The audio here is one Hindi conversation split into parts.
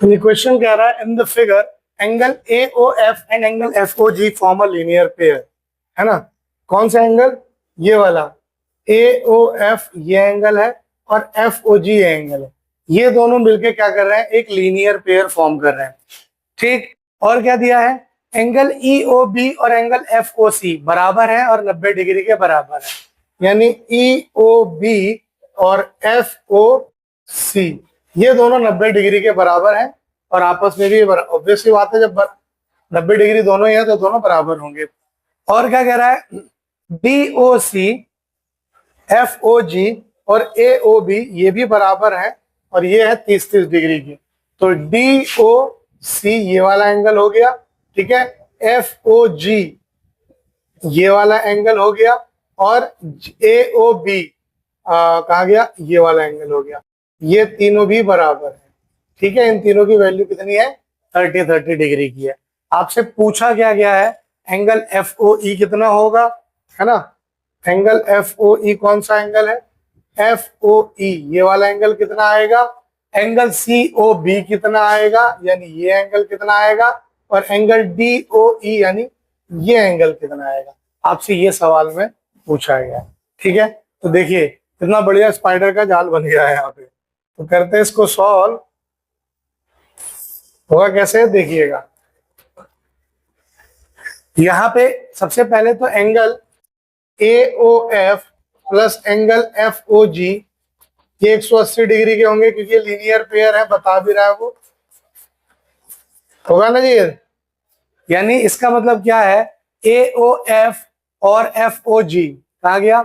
तो ये क्वेश्चन कह रहा है in the figure angle AOF and angle FOG form a linear pair, है ना। कौन सा एंगल? ये वाला AOF ये एंगल है और FOG ये एंगल है। ये दोनों मिलके क्या कर रहे हैं? एक लीनियर पेयर फॉर्म कर रहे हैं, ठीक। और क्या दिया है? एंगल EOB और एंगल FOC बराबर है और 90 डिग्री के बराबर है, यानी EOB और FOC ये दोनों 90 डिग्री के बराबर हैं और आपस में भी ऑब्वियसली बात है, जब 90 डिग्री दोनों ही है तो दोनों बराबर होंगे। और क्या कह रहा है? DOC FOG और AOB ये भी बराबर है और ये है 30-30 डिग्री की। तो DOC ये वाला एंगल हो गया, ठीक है। FOG ये वाला एंगल हो गया और AOB कहा गया? ये वाला एंगल हो गया। ये तीनों भी बराबर है, ठीक है। इन तीनों की वैल्यू कितनी है? 30-30 डिग्री की है। आपसे पूछा क्या गया है? एंगल FOE कितना होगा, है ना। एंगल FOE कौन सा एंगल है? FOE ये वाला एंगल कितना आएगा? एंगल COB कितना आएगा, यानी ये एंगल कितना आएगा, और एंगल DOE यानी ये एंगल कितना आएगा। आपसे ये सवाल में पूछा गया, ठीक है। तो देखिए कितना बढ़िया स्पाइडर का जाल बन गया है यहाँ पे। तो करते हैं इसको सॉल्व। होगा कैसे? देखिएगा, यहाँ पे सबसे पहले तो angle AOF plus angle FOG ये 180 डिग्री के होंगे क्योंकि लीनियर पेयर है, बता भी रहा है वो। होगा ना जी? यानी इसका मतलब क्या है? AOF और FOG कहा गया?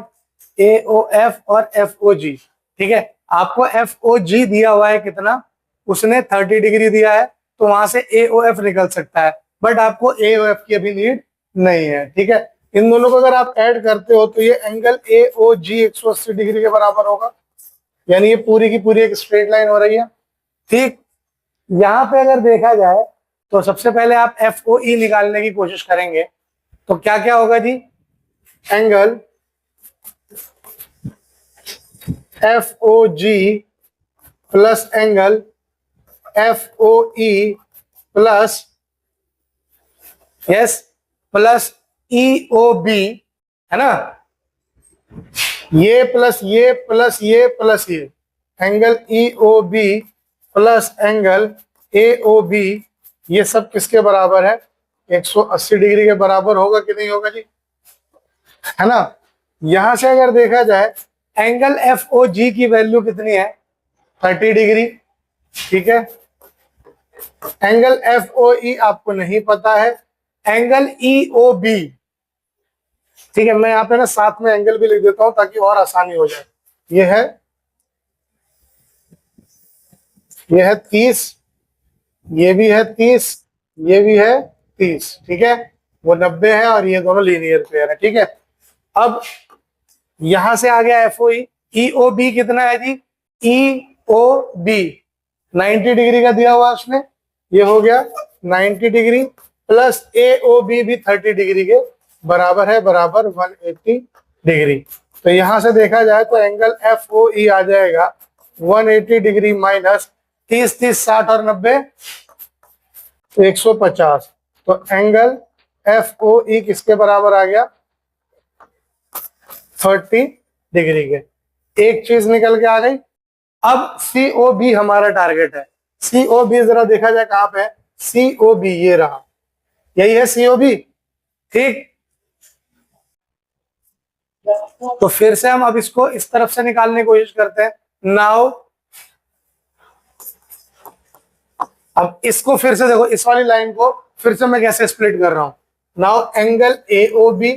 AOF और FOG, ठीक है। आपको FOG दिया हुआ है कितना? उसने 30 डिग्री दिया है, तो वहां से AOF निकल सकता है, बट आपको AOF की अभी नीड नहीं है, ठीक है। इन दोनों को अगर आप ऐड करते हो तो ये एंगल AOG 180 डिग्री के बराबर होगा, यानी ये पूरी की पूरी एक स्ट्रेट लाइन हो रही है, ठीक। यहाँ पे अगर देखा जाए तो सबसे पहले आप FOE निकालने की कोशिश करेंगे, तो क्या क्या होगा जी? Angle FOG plus angle FOE plus plus EOB, है ना। ये प्लस ये प्लस ये प्लस ये, angle EOB plus angle AOB ये सब किसके बराबर है? 180 डिग्री के बराबर होगा कि नहीं होगा जी, है ना। यहां से अगर देखा जाए एंगल FOG की वैल्यू कितनी है? 30 डिग्री, ठीक है। एंगल FOE आपको नहीं पता है। एंगल EOB, ठीक है, मैं यहाँ पे ना साथ में एंगल भी लिख देता हूं ताकि और आसानी हो जाए। ये है 30, ये भी है 30, ये भी है 30, ठीक है। वो 90 है और ये दोनों लीनियर पेयर है, ठीक है। अब यहां से आ गया FOE। EOB कितना है जी? EOB 90 डिग्री का दिया हुआ उसने, ये हो गया 90 डिग्री प्लस AOB भी 30 डिग्री के बराबर है, बराबर 180 डिग्री। तो यहां से देखा जाए तो एंगल FOE आ जाएगा 180 डिग्री माइनस 30, 30, 60 और 90 150। तो एंगल FOE किसके बराबर आ गया? 30 डिग्री के। एक चीज निकल के आ गई। अब COB हमारा टारगेट है। COB जरा देखा जाए कहां पे है? COB ये रहा, यही है COB, ठीक। तो फिर से हम अब इसको इस तरफ से निकालने की कोशिश करते हैं। नाउ अब इसको फिर से देखो, इस वाली लाइन को फिर से मैं कैसे स्प्लिट कर रहा हूं। नाउ एंगल AOB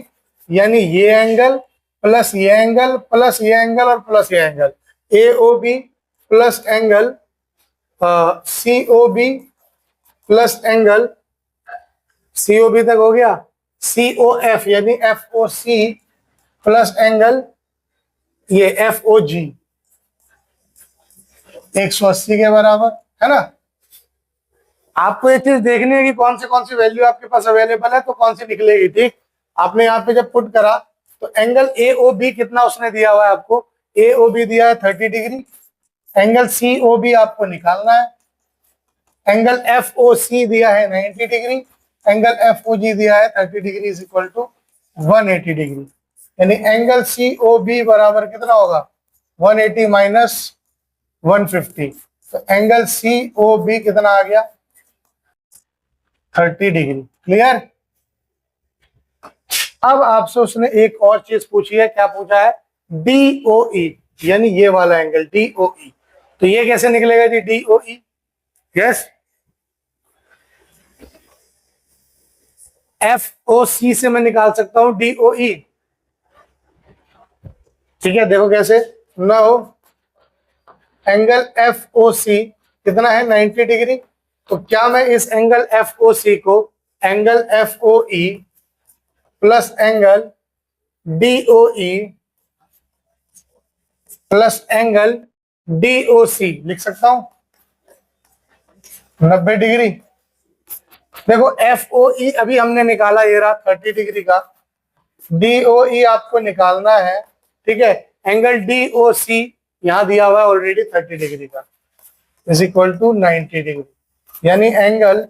यानी ये एंगल प्लस ये एंगल प्लस ये एंगल और प्लस ये angle, AOB plus angle COB plus angle COB तक हो गया, COF यानी FOC प्लस एंगल ये FOG 180 के बराबर, है ना। आपको ये चीज देखनी है कि कौन सी वैल्यू आपके पास अवेलेबल है तो कौन सी निकलेगी, ठीक। आपने यहाँ पे जब पुट करा तो एंगल AOB कितना उसने दिया हुआ है आपको? AOB दिया है 30 डिग्री। एंगल COB आपको निकालना है। एंगल एफ ओ सी दिया है 90 degree, angle F O G दिया है 30 degree is equal to 180 degree. यानी एंगल सी ओ बी बराबर कितना होगा 180 माइनस 150। तो एंगल सी ओ बी कितना आ गया 30 डिग्री। क्लियर। अब आपसे उसने एक और चीज पूछी है, क्या पूछा है DOE, यानी ये वाला एंगल DOE। तो ये कैसे निकलेगा जी DOE? यस, FOC से मैं निकाल सकता हूं DOE। ठीक है, देखो कैसे। नाउ एंगल FOC कितना है 90 डिग्री। तो क्या मैं इस एंगल FOC को angle FOE plus angle DOE plus angle DOC लिख सकता हूं 90 डिग्री। देखो FOE अभी हमने निकाला, ये रहा 30 डिग्री का। DOE आपको निकालना है, ठीक है। एंगल DOC यहां दिया हुआ है ऑलरेडी 30 डिग्री का, इज इक्वल टू 90 डिग्री। यानी एंगल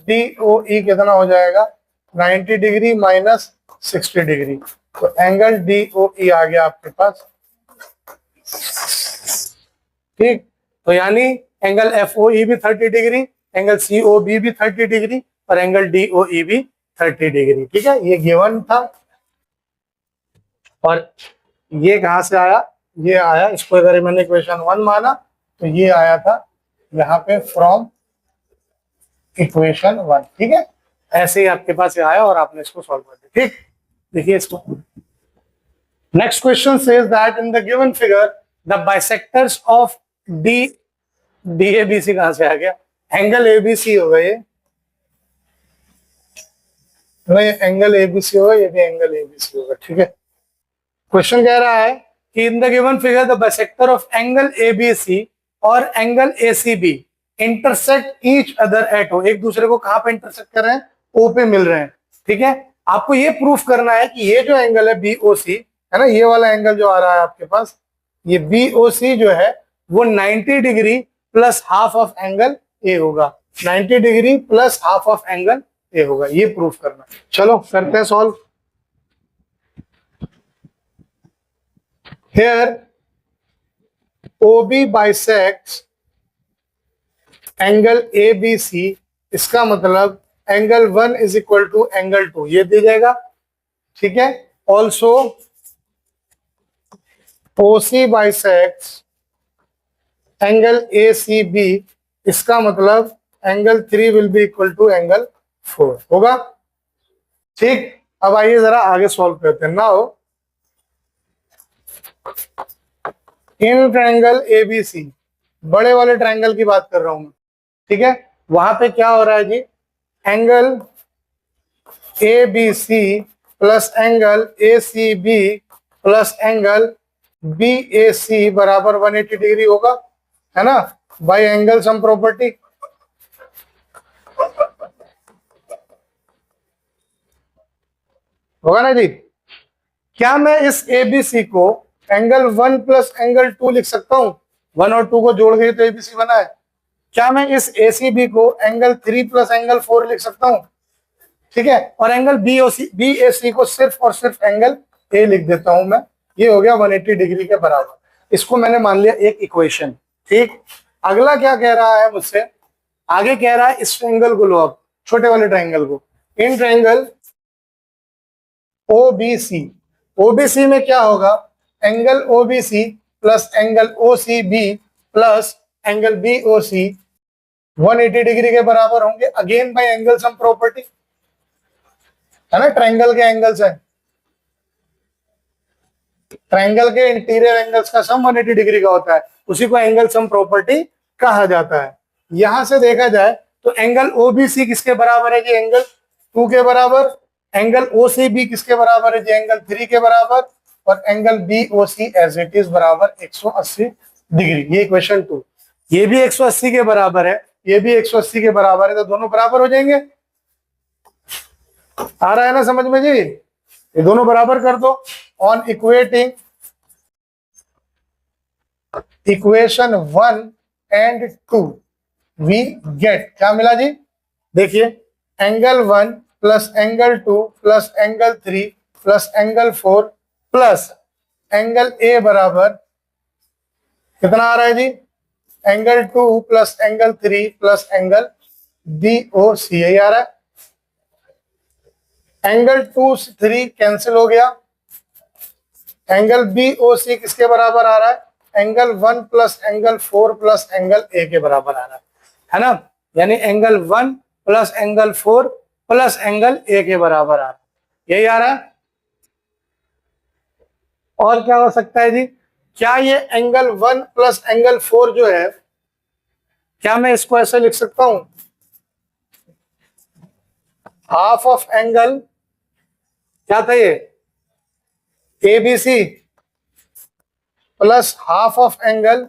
DOE कितना हो जाएगा 90 डिग्री माइनस 60 डिग्री। तो एंगल DOE आ गया आपके पास। ठीक, तो यानी एंगल FOE भी 30 डिग्री, एंगल COB भी 30 डिग्री और एंगल DOE भी 30 डिग्री। ठीक है, ये गिवन था। और ये कहां से आया, ये आया, इसको अगर मैंने इक्वेशन 1 माना तो ये आया था यहाँ पे फ्रॉम इक्वेशन 1। ठीक है, ऐसे ही आपके पास ये आया और आपने इसको सॉल्व कर दिया। ठीक, देखिए इसको। Next question says that in the given figure the bisectors of DABC कहां से आ गया, एंगल ABC होगा ये, एंगल ABC होगा, ये भी एंगल ABC होगा। ठीक है, क्वेश्चन कह रहा है कि in the given figure the bisector of angle ABC और angle ACB intersect each other at O। एक दूसरे को कहां पे इंटरसेक्ट कर रहे हैं, O पे मिल रहे हैं। ठीक है, आपको ये प्रूफ करना है कि ये जो एंगल है BOC है ना, ये वाला एंगल जो आ रहा है आपके पास, ये BOC जो है वो 90 degree plus half of angle A होगा। 90 degree plus half of angle A होगा, ये प्रूफ करना। चलो करते हैं solve. Here OB bisects angle ABC, इसका मतलब angle 1 is equal to angle 2 ये दे जाएगा। ठीक है, also OC bisects angle ACB, इसका मतलब angle 3 will be equal to angle 4 होगा। ठीक, अब आइए जरा आगे सॉल्व करते हैं। नाउ इन ट्रायंगल ABC, बड़े वाले ट्रायंगल की बात कर रहा हूं मैं। ठीक है, वहां पे क्या हो रहा है जी, angle ABC plus angle ACB plus angle BAC बराबर 180 डिग्री होगा, है ना, बाय एंगल सम प्रॉपर्टी। होगा ना जी। क्या मैं इस ABC को एंगल 1 प्लस एंगल 2 लिख सकता हूं, 1 और 2 को जोड़ के तो ABC बना है। क्या मैं इस ACB को एंगल 3 प्लस एंगल 4 लिख सकता हूं, ठीक है, और एंगल BAC को सिर्फ और सिर्फ एंगल A लिख देता हूं मैं, ये हो गया 180 डिग्री के बराबर। इसको मैंने मान लिया एक इक्वेशन। ठीक, अगला क्या कह रहा है मुझसे, आगे कह रहा है इस ट्रायंगल को लो, अब छोटे वाले ट्रायंगल को, इन ट्रायंगल OBC में क्या होगा, angle OBC plus angle OCB plus angle BOC 180 degree के बराबर होंगे, again bye angle sum property, है ना। ट्रायंगल के एंगल्स है, ट्रायंगल के इंटीरियर एंगल्स का सम 180 डिग्री का होता है, उसी को एंगल सम प्रॉपर्टी कहा जाता है। यहां से देखा जाए तो एंगल OBC किसके बराबर है जी, एंगल 2 के बराबर, एंगल OCB किसके बराबर है जी, एंगल 3 के बराबर, और angle BOC as it is बराबर 180 डिग्री। ये इक्वेशन 2, ये भी 180 के बराबर है, ये भी 180 के बराबर है, तो दोनों बराबर हो जाएंगे। आ रहा है ना समझ में जी, ये दोनों बराबर कर दो। On equating equation 1 and 2, we get, क्या मिला जी? देखिए, angle 1 plus angle 2 plus angle 3 plus angle 4 plus angle A बराबर कितना आ रहा है जी? Angle 2 plus angle 3 plus angle B O C, यही आ रहा है। एंगल 2 3 कैंसिल हो गया, एंगल बी ओ सी किसके बराबर आ रहा है? Angle 1 plus angle 4 plus angle ए के बराबर आ रहा है ना? यानी angle 1 plus angle 4 plus angle ए के बराबर आ रहा है, यही आ रहा है। और क्या हो सकता है जी? क्या ये एंगल 1 प्लस एंगल 4 जो है, क्या मैं इसको ऐसे लिख सकता हूं? हाफ ऑफ एंगल, क्या था ये? A B C plus half of angle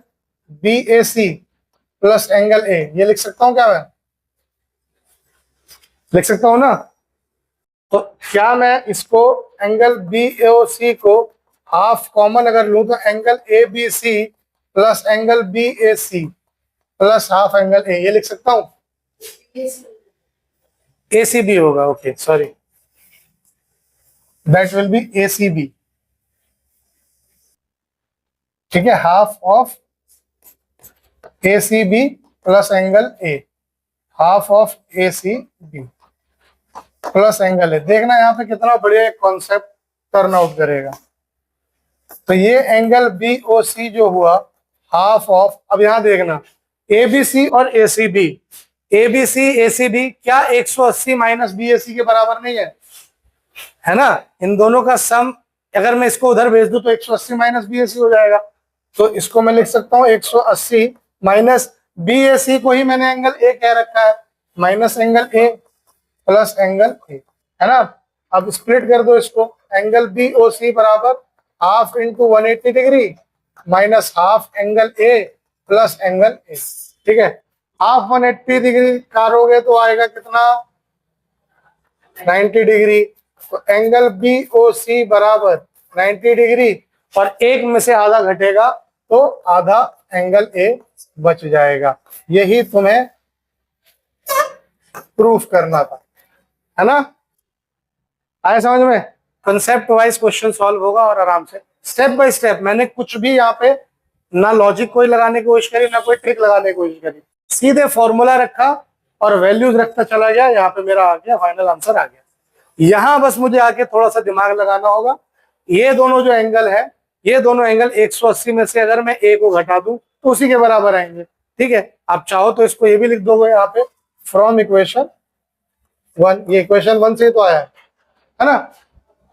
B A C plus angle A, ये लिख सकता हूं क्या? मैं लिख सकता हूं ना? तो क्या मैं इसको एंगल बी ओ सी को हाफ कॉमन अगर लूं तो angle A B C plus angle B A C plus half angle A, ये लिख सकता हूं? ए सी बी होगा, okay sorry, that will be A C B, ठीक है। Half of A C B plus angle A, half of A C B plus angle A. देखना यहाँ पे कितना बढ़िया कॉन्सेप्ट टर्न आउट करेगा। तो ये एंगल बी ओ सी जो हुआ हाफ ऑफ, अब यहां देखना ए बी सी और A C B, A B C A C B क्या 180 माइनस बी ए सी के बराबर नहीं है ना? इन दोनों का सम अगर मैं इसको उधर भेज दूं तो 180 माइनस बी ए सी हो जाएगा। तो इसको मैं लिख सकता हूं 180 माइनस बी ए सी को ही मैंने एंगल ए कह रखा है, minus angle A plus angle ए, है ना? अब स्प्लिट कर दो इसको, एंगल बी ओ सी बराबर half into 180 degree minus half angle A plus angle ए, ठीक है। हाफ 180 डिग्री कारोगे तो आएगा कितना? 90 डिग्री। तो एंगल बी ओ सी बराबर 90 डिग्री और एक में से आधा घटेगा तो आधा एंगल ए बच जाएगा। यही तुम्हें प्रूफ करना था, है ना? आए समझ में? कंसेप्ट वाइज क्वेश्चन सॉल्व होगा और आराम से स्टेप बाय स्टेप। मैंने कुछ भी यहाँ पे ना लॉजिक कोई लगाने की कोशिश करी ना कोई ट्रिक लगाने की कोशिश करी, सीधे फॉर्मूला रखा और वैल्यूज रखता चला गया। यहाँ पे मेरा आ गया फाइनल आंसर आ गया। यहाँ बस मुझे आके थोड़ा सा दिमाग लगाना होगा। ये दोनों जो एंगल है, ये दोनों एंगल 180 में से अगर मैं ए को घटा दूं तो उसी के बराबर आएंगे, ठीक है। आप चाहो तो इसको ये भी लिख दोगे यहाँ पे, फ्रॉम इक्वेशन 1, ये इक्वेशन 1 से तो आया है ना?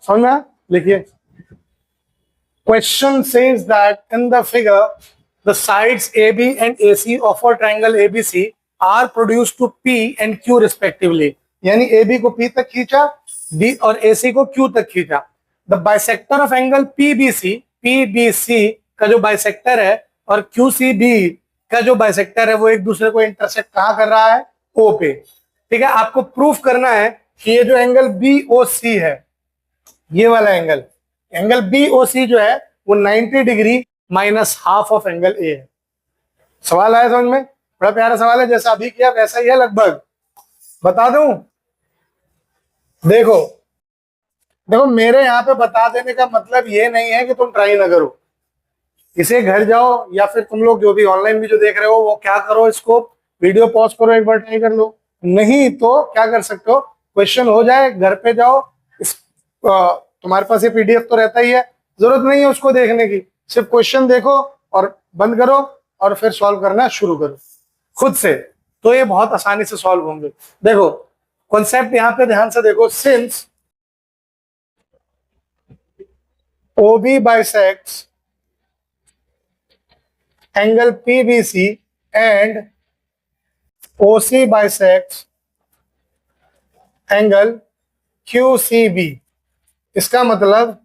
समझ में? लिखिए, question says that in the figure the sides AB and AC of a triangle ABC are produced to P and Q respectively, यानी AB को P तक खींचा, B और AC को Q तक खींचा। The bisector of angle PBC का जो बाइसेक्टर है और QCB का जो बाइसेक्टर है वो एक दूसरे को इंटरसेक्ट कहाँ कर रहा है? O पे, ठीक है। आपको प्रूफ करना है कि ये जो एंगल BOC है, ये वाला एंगल BOC जो है वो 90 degree minus half of angle A है। सवाल आया समझ में? बड़ा प्यारा सवाल है, जैसा अभी किया वैसा ही है लगभग। बता दूं? देखो मेरे यहाँ पे बता देने का मतलब ये नहीं है कि तुम ट्राई ना करो, इसे घर जाओ या फिर तुम लोग जो भी ऑनलाइन भी जो देख रहे हो वो क्या करो, इसको वीडियो पॉज करो, एक बार ट्राई कर लो। नहीं तो क्या कर सकते हो, क्वेश्चन हो जाए घर पे जाओ, तुम्हारे पास ये पीडीएफ तो रहता ही है, जरूरत नहीं है उसको देखने की, सिर्फ क्वेश्चन देखो और बंद करो और फिर सॉल्व करना शुरू करो खुद से, तो ये बहुत आसानी से सॉल्व होंगे। देखो कॉन्सेप्ट यहाँ पे ध्यान से देखो, since OB bisects angle PBC and OC bisects angle QCB, इसका मतलब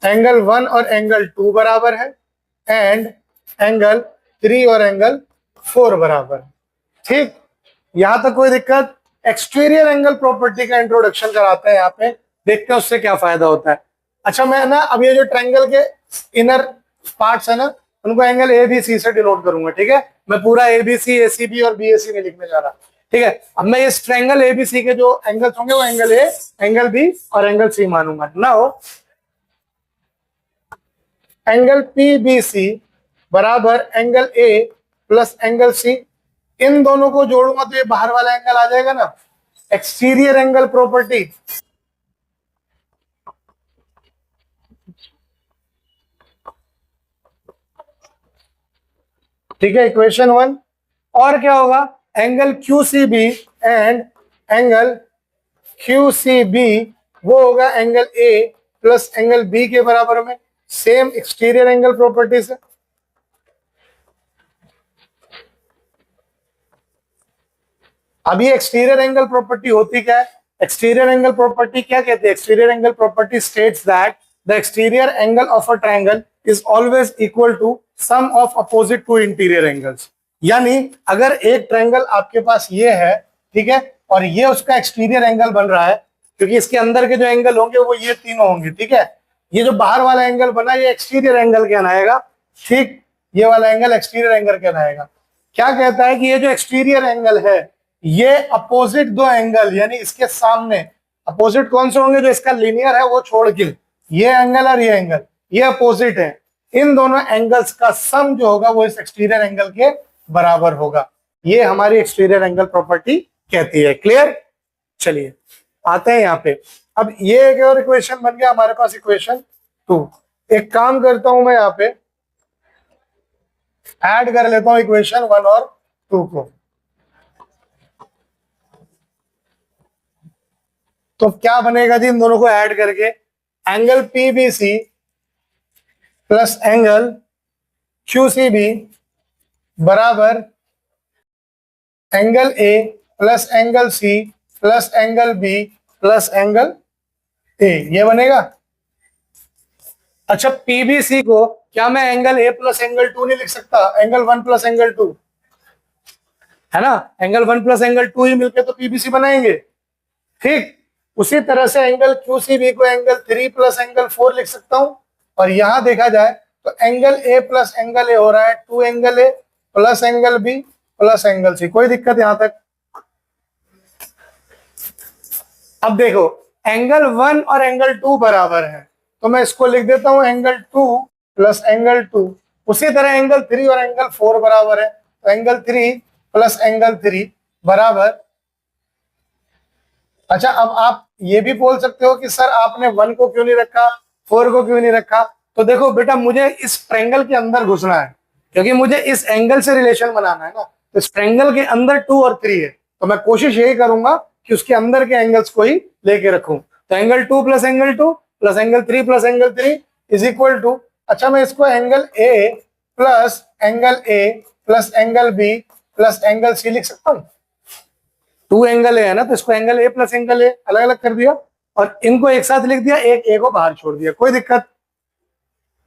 एंगल 1 और एंगल 2 बराबर है एंड एंगल 3 और एंगल 4 बराबर है, ठीक। यहां तक कोई दिक्कत? एक्सटीरियर एंगल प्रॉपर्टी का इंट्रोडक्शन कराते हैं यहाँ पे, देखते हैं उससे क्या फायदा होता है। अच्छा मैं ना अब ये जो ट्रायंगल के इनर पार्ट्स है ना उनको एंगल ए बी सी से डिनोट करूंगा, ठीक है। मैं पूरा A B C, A C B और बी ए सी नहीं लिखने जा रहा, ठीक है। अब मैं इस ट्रायंगल ए बी सी के जो एंगल्स होंगे वो एंगल ए, एंगल बी और एंगल सी मानूंगा। Now angle P B C बराबर angle A plus angle C, इन दोनों को जोड़ूंगा तो ये बाहर वाला एंगल आ जाएगा ना, एक्सटीरियर एंगल प्रॉपर्टी। ठीक है, इक्वेशन 1। और क्या होगा, angle Q C B and angle Q C B वो होगा angle A plus angle B के बराबर में, सेम एक्सटीरियर एंगल प्रॉपर्टी से। अब ये एक्सटीरियर एंगल प्रॉपर्टी होती क्या है, एक्सटीरियर एंगल प्रॉपर्टी क्या कहते हैं, exterior angle property states that the exterior angle of a triangle is always equal to sum of opposite to interior angles. यानी अगर एक ट्रायंगल आपके पास ये है, ठीक है, और ये उसका एक्सटीरियर एंगल बन रहा है, क्योंकि इसके अंदर के जो एंगल होंगे वो ये तीनों होंगे, ठीक है। ये जो बाहर वाला एंगल बना ये एक्सटीरियर एंगल कहलाएगा, ठीक, ये वाला एंगल एक्सटीरियर एंगल कहलाएगा। क्या कहता है कि ये जो एक्सटीरियर एंगल है ये अपोजिट दो एंगल, यानी इसके सामने अपोजिट कौन से होंगे, जो इसका लीनियर है वो छोड़ के, ये एंगल और ये एंगल ये अपोजिट है, इन दोनों एंगल्स का सम जो होगा वो इस एक्सटीरियर एंगल के बराबर होगा। ये हमारी एक्सटीरियर एंगल प्रॉपर्टी कहती है। क्लियर, चलिए आते हैं यहाँ पे। अब ये एक और इक्वेशन बन गया हमारे पास, इक्वेशन 2। एक काम करता हूं मैं यहाँ पे ऐड कर लेता हूं इक्वेशन 1 और 2 को। तो क्या बनेगा जी इन दोनों को ऐड करके, angle P B C plus angle Q C B बराबर angle A plus angle C plus angle B plus angle A, ये बनेगा। अच्छा, पीबीसी को क्या मैं एंगल ए प्लस एंगल 2 नहीं लिख सकता, एंगल 1 प्लस एंगल 2 है ना, एंगल 1 प्लस एंगल 2 ही मिलके तो पीबीसी बनाएंगे, ठीक। उसी तरह से एंगल क्यूसीबी को एंगल 3 प्लस एंगल 4 लिख सकता हूं। और यहां देखा जाए तो angle A plus angle A हो रहा है 2 angle A plus angle B plus angle C, कोई दिक्कत यहां तक। अब देखो एंगल 1 और एंगल 2 बराबर है, तो मैं इसको लिख देता हूं एंगल 2 प्लस एंगल 2। उसी तरह एंगल 3 और एंगल 4 बराबर है, तो एंगल 3 प्लस एंगल 3 बराबर। अच्छा, अब आप ये भी बोल सकते हो कि सर आपने 1 को क्यों नहीं रखा, 4 को क्यों नहीं रखा। तो देखो बेटा, मुझे इस ट्रायंगल के अंदर घुसना है, क्योंकि मुझे इस एंगल से रिलेशन बनाना है ना। तो इस ट्रायंगल के अंदर 2 और 3 है, तो मैं कोशिश यही करूंगा कि उसके अंदर के एंगल्स को ही लेके रखूं। तो angle 2 plus angle 2 plus angle 3 plus angle 3 is equal to, अच्छा मैं इसको angle A plus angle A plus angle B plus angle C लिख सकता हूं। 2 एंगल है ना, तो इसको angle A plus angle A अलग अलग कर दिया और इनको एक साथ लिख दिया, एक ए को बाहर छोड़ दिया, कोई दिक्कत।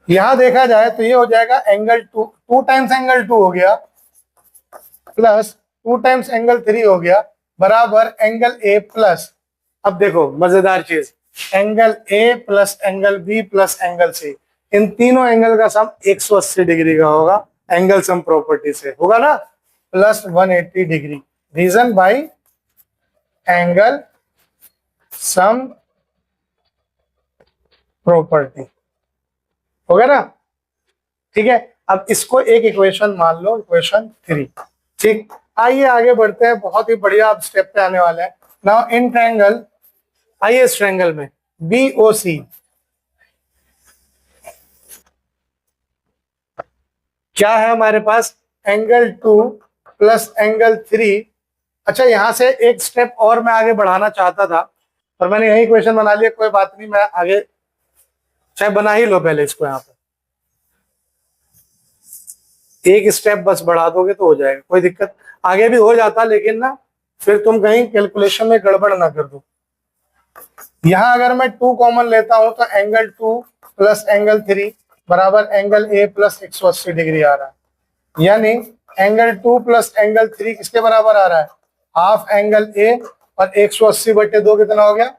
यहां देखा जाए तो ये हो जाएगा एंगल 2 टाइम्स एंगल 2 हो गया प्लस 2 टाइम्स एंगल 3 हो गया बराबर एंगल ए प्लस, अब देखो मजेदार चीज, angle A plus angle B plus angle C, इन तीनों एंगल का सम 180 डिग्री का होगा, एंगल सम प्रॉपर्टी से होगा ना, plus 180 degree, reason by angle sum property, होगा ना, ठीक है। अब इसको एक इक्वेशन मान लो, इक्वेशन 3, ठीक। आइए आगे बढ़ते हैं, बहुत ही बढ़िया आप स्टेप पे आने वाले हैं। नाउ इन ट्रायंगल, आइए इस ट्रायंगल में बी ओ सी, क्या है हमारे पास, एंगल 2 प्लस एंगल 3। अच्छा, यहां से एक स्टेप और मैं आगे बढ़ाना चाहता था, पर मैंने यही इक्वेशन बना लिया, कोई बात नहीं, मैं आगे चाहे बना ही लो पहले इसको, यहाँ पे एक स्टेप बस बढ़ा दोगे तो हो जाएगा, कोई दिक्कत, आगे भी हो जाता, लेकिन ना फिर तुम कहीं कैलकुलेशन में गड़बड़ ना कर दो। यहां अगर मैं 2 कॉमन लेता हूं तो एंगल 2 प्लस एंगल 3 बराबर एंगल ए प्लस 180 डिग्री आ रहा है, यानी एंगल 2 प्लस एंगल 3 किसके बराबर आ रहा है, हाफ एंगल ए, और 180/2 कितना हो गया,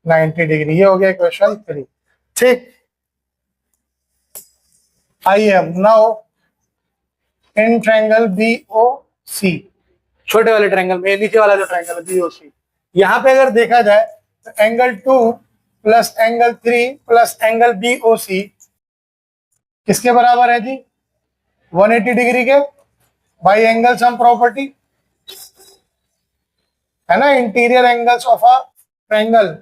90 डिग्री। ये हो गया इक्वेशन 3, ठीक। IM. Now in triangle BOC, छोटे वाले ट्रायंगल में, नीचे वाला जो ट्रायंगल है BOC, यहाँ पे अगर देखा जाए तो angle 2 plus angle 3 plus angle BOC किसके बराबर है जी? 180 डिग्री के, बाई एंगल सम प्रॉपर्टी, है ना, interior angles of a triangle.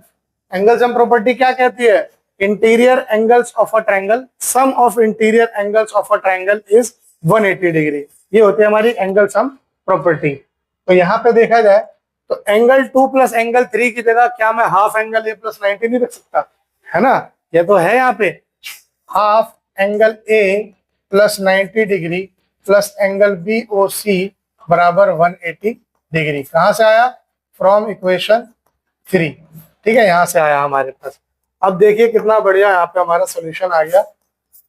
Angle sum property क्या कहती है? Interior angles of a triangle, sum of interior angles of a triangle is 180 degree. ये होती है हमारी एंगल सम प्रॉपर्टी. तो यहाँ पे देखा जाए तो एंगल 2 प्लस एंगल 3 की जगह क्या मैं हाफ एंगल ए प्लस 90 नहीं रख सकता? है ना, ये तो है यहाँ पे half angle A plus 90 degree plus angle BOC बराबर 180 डिग्री. कहां से आया? From equation 3. ठीक है, यहां से आया हमारे पास. अब देखिए कितना बढ़िया यहाँ पे हमारा सोल्यूशन आ गया.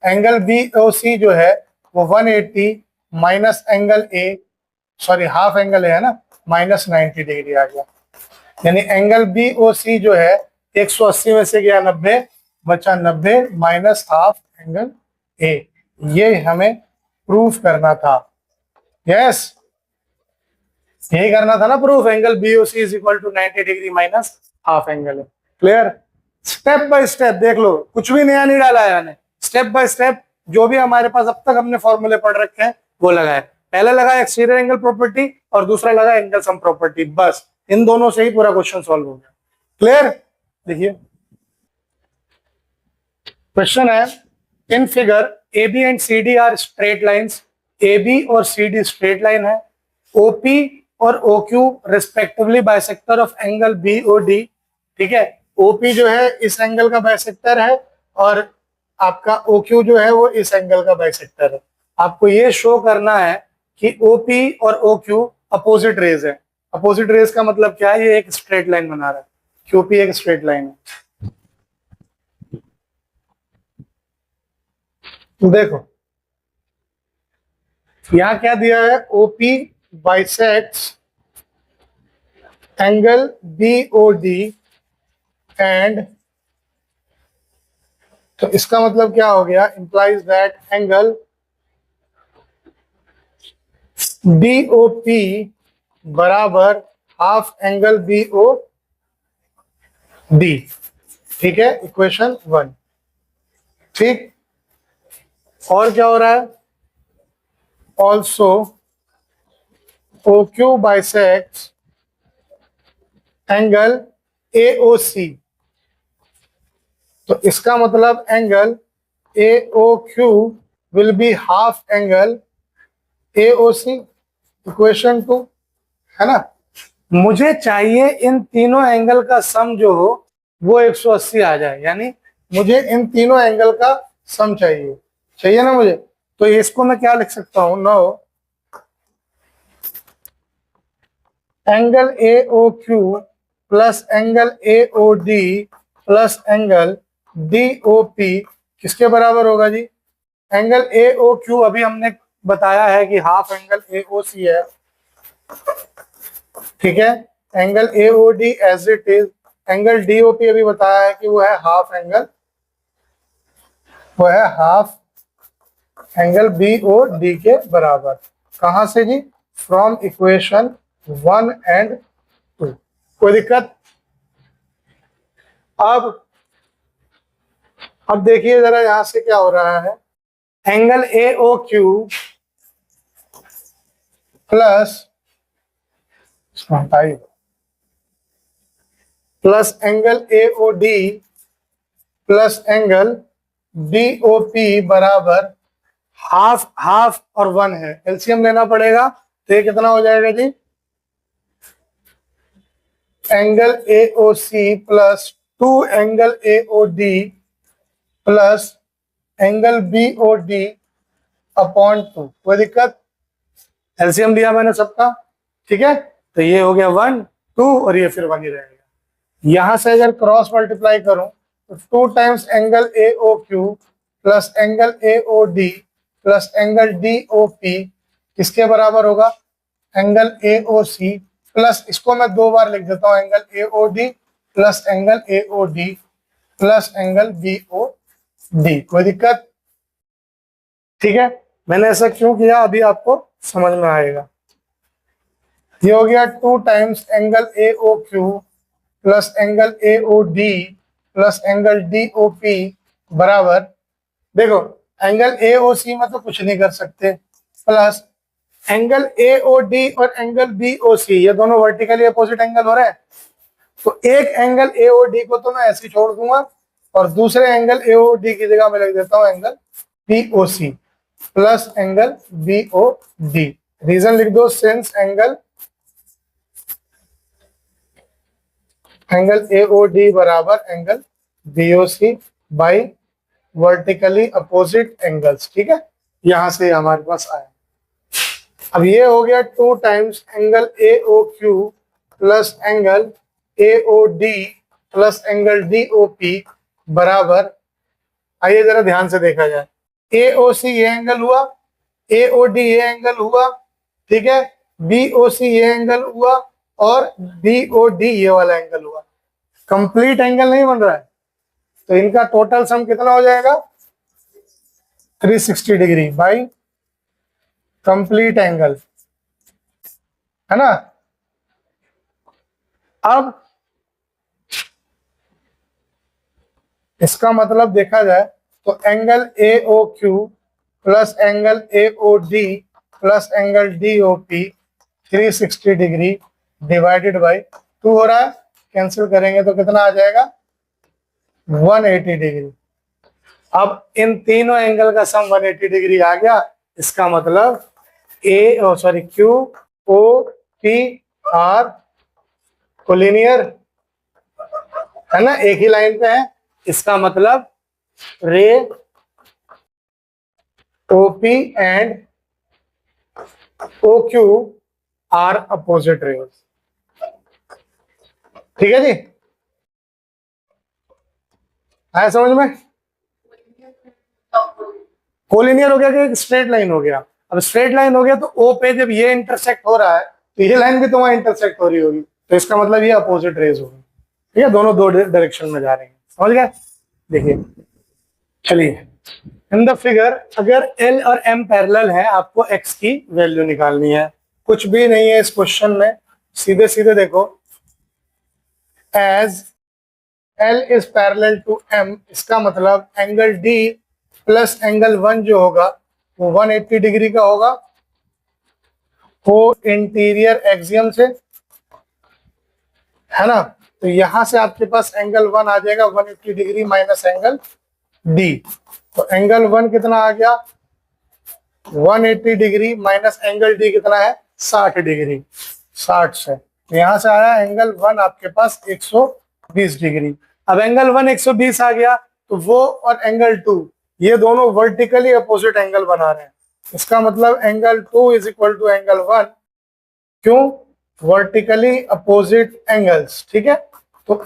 एंगल BOC जो है वो 180 minus angle A, sorry half angle है ना, माइनस 90 डिग्री आ गया. यानी एंगल BOC जो है 180 में से गया 90, बचा 90 माइनस हाफ एंगल ए. ये हमें प्रूफ करना था. यस, यही करना था ना proof. Angle BOC is equal to 90 degree minus half angle है. क्लियर? स्टेप बाय स्टेप देख लो, कुछ भी नया नहीं डाला है मैंने. स्टेप बाय स्टेप जो भी हमारे पास अब तक हमने फॉर्मूले पढ़ रखे हैं वो लगाए. पहले लगा एक्सटीरियर एंगल प्रॉपर्टी और दूसरा लगा एंगल सम प्रॉपर्टी. बस इन दोनों से ही पूरा क्वेश्चन सॉल्व हो गया. क्लियर? देखिए क्वेश्चन है, in figure AB and CD are straight lines. AB और CD स्ट्रेट लाइन है. OP और OQ respectively bisector of angle BOD. ठीक है, OP जो है इस एंगल का बाइसेक्टर है और आपका OQ जो है वो इस एंगल का बाइसेक्टर है. आपको ये शो करना है कि OP और OQ अपोजिट रेज है. अपोजिट रेज का मतलब क्या है? ये एक स्ट्रेट लाइन बना रहा है. QP एक स्ट्रेट लाइन है. देखो यहां क्या दिया है? OP bisects angle BOD and, तो इसका मतलब क्या हो गया? इंप्लाइज दैट एंगल BOP बराबर हाफ एंगल BOD. ठीक है, इक्वेशन 1. ठीक, और क्या हो रहा है? Also OQ bisects angle AOC. तो इसका मतलब angle AOQ will be half angle AOC. Equation 2, है ना. मुझे चाहिए इन तीनों एंगल का सम जो हो वो 180 आ जाए. यानी मुझे इन तीनों एंगल का सम चाहिए ना मुझे. तो इसको मैं क्या लिख सकता हूं? No, angle AOQ plus angle AOD plus angle DOP किसके बराबर होगा जी? एंगल AOQ अभी हमने बताया है कि हाफ एंगल AOC है. ठीक है, angle AOD as it is. Angle DOP अभी बताया है कि वो है हाफ एंगल, वो है हाफ एंगल BOD के बराबर. कहां से जी? From equation 1 and 2. कोई दिक्कत? अब देखिए जरा यहां से क्या हो रहा है. Angle AOQ plus angle AOD plus angle BOP बराबर हाफ हाफ और 1 है. एलसीएम लेना पड़ेगा. तो ये कितना हो जाएगा जी? Angle AOC plus 2 angle AOD plus angle BOD upon 2. कोई दिक्कत? एलसीएम लिया मैंने सबका. ठीक है, तो ये हो गया 1 2 और ये फिर 1 ही रहेगा. यहां से अगर क्रॉस मल्टीप्लाई करूं तो 2 times angle AOQ plus angle AOD plus angle DOP किसके बराबर होगा? एंगल AOC प्लस, इसको मैं 2 बार लिख देता हूं, angle AOD plus angle AOD plus angle BOD. कोई दिक्कत? ठीक है, मैंने ऐसा क्यों किया अभी आपको समझ में आएगा। ये हो गया 2 times angle A O Q plus angle A O D plus angle D O P बराबर, देखो एंगल ए ओ सी में तो कुछ नहीं कर सकते, plus angle A O D और एंगल बी ओ सी, ये दोनों वर्टिकली अपोजिट एंगल हो रहे हैं, तो एक एंगल ए ओ डी को तो मैं ऐसे ही छोड़ दूंगा और दूसरे एंगल ए ओ डी की जगह मैं लिख देता हूं angle B O C plus angle B O D. Reason लिख दो, since angle A O D बराबर angle B O C by vertically opposite angles. ठीक है, यहां से हमारे पास आया। अब ये हो गया 2 times angle A O Q plus angle A O D plus angle D O P बराबर, आइए जरा ध्यान से देखा जाए, ए ओ सी ये एंगल हुआ, ए ओ डी ये एंगल हुआ, ठीक है, बी ओ सी ये एंगल हुआ और बी ओ डी ये वाला एंगल हुआ। कंप्लीट एंगल नहीं बन रहा है, तो इनका टोटल सम कितना हो जाएगा 360 डिग्री बाई कंप्लीट एंगल, है ना। अब इसका मतलब देखा जाए तो angle A O Q plus angle A O D plus angle D O P 360 degree divided by 2 हो रहा है, कैंसिल करेंगे तो कितना आ जाएगा 180 डिग्री। अब इन तीनों एंगल का सम 180 डिग्री आ गया, इसका मतलब Q O P R collinear, है ना, एक ही लाइन पे है, इसका मतलब ray OP and O Q are opposite rays. ठीक है जी, आया समझ में। कोलिनियर हो गया कि स्ट्रेट लाइन हो गया। अब स्ट्रेट लाइन हो गया तो ओ पे जब ये इंटरसेक्ट हो रहा है तो ये लाइन भी तो वहां इंटरसेक्ट हो रही होगी, तो इसका मतलब ये अपोजिट रेज होगी। ठीक है, दोनों दो डायरेक्शन में जा रहे हैं, समझ गए। देखिए चलिए, इन द फिगर अगर L और M पैरेलल है, आपको X की वैल्यू निकालनी है। कुछ भी नहीं है इस क्वेश्चन में, सीधे सीधे देखो, as L is parallel to M, इसका मतलब एंगल D प्लस एंगल 1 जो होगा वो 180 डिग्री का होगा, वो इंटीरियर एक्सियम से, है ना। तो यहां से आपके पास एंगल 1 आ जाएगा 180 डिग्री माइनस एंगल D, तो एंगल 1 कितना आ गया 180 डिग्री माइनस एंगल D कितना है 60 डिग्री, 60 से, तो यहां से आया एंगल 1 आपके पास 120 डिग्री। अब एंगल 1 120 आ गया, तो वो और एंगल 2 ये दोनों वर्टिकली अपोजिट एंगल बना रहे हैं, इसका मतलब angle 2 is equal to angle 1, क्यों, वर्टिकली अपोजिट एंगल्स। ठीक है, तो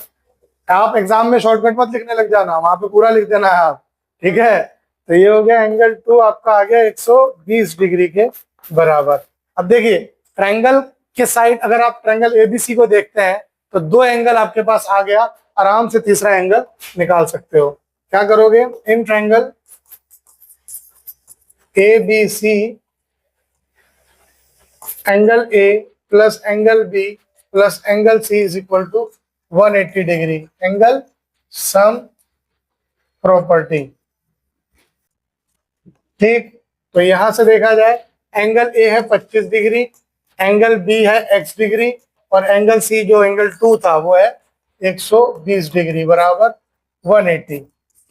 आप एग्जाम में शॉर्टकट मत लिखने लग जाना, वहां पे पूरा लिख देना है आप। ठीक है, तो ये हो गया एंगल 2 आपका आ गया 120 डिग्री के बराबर। अब देखिए ट्रायंगल के साइड अगर आप ट्रायंगल एबीसी को देखते हैं तो 2 एंगल आपके पास आ गया, आराम से तीसरा एंगल निकाल सकते हो। क्या करोगे, in triangle ABC angle A plus angle B plus angle C is equal to 180 degree, angle sum property. ठीक, तो यहां से देखा जाए एंगल ए है 25 डिग्री, एंगल बी है x डिग्री और एंगल सी जो एंगल 2 था वो है 120 डिग्री बराबर 180।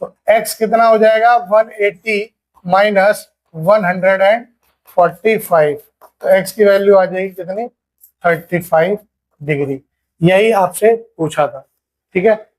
तो x कितना हो जाएगा 180 माइनस 145, तो x की वैल्यू आ जाएगी कितनी 35 डिग्री। यही आपसे पूछा था। ठीक है,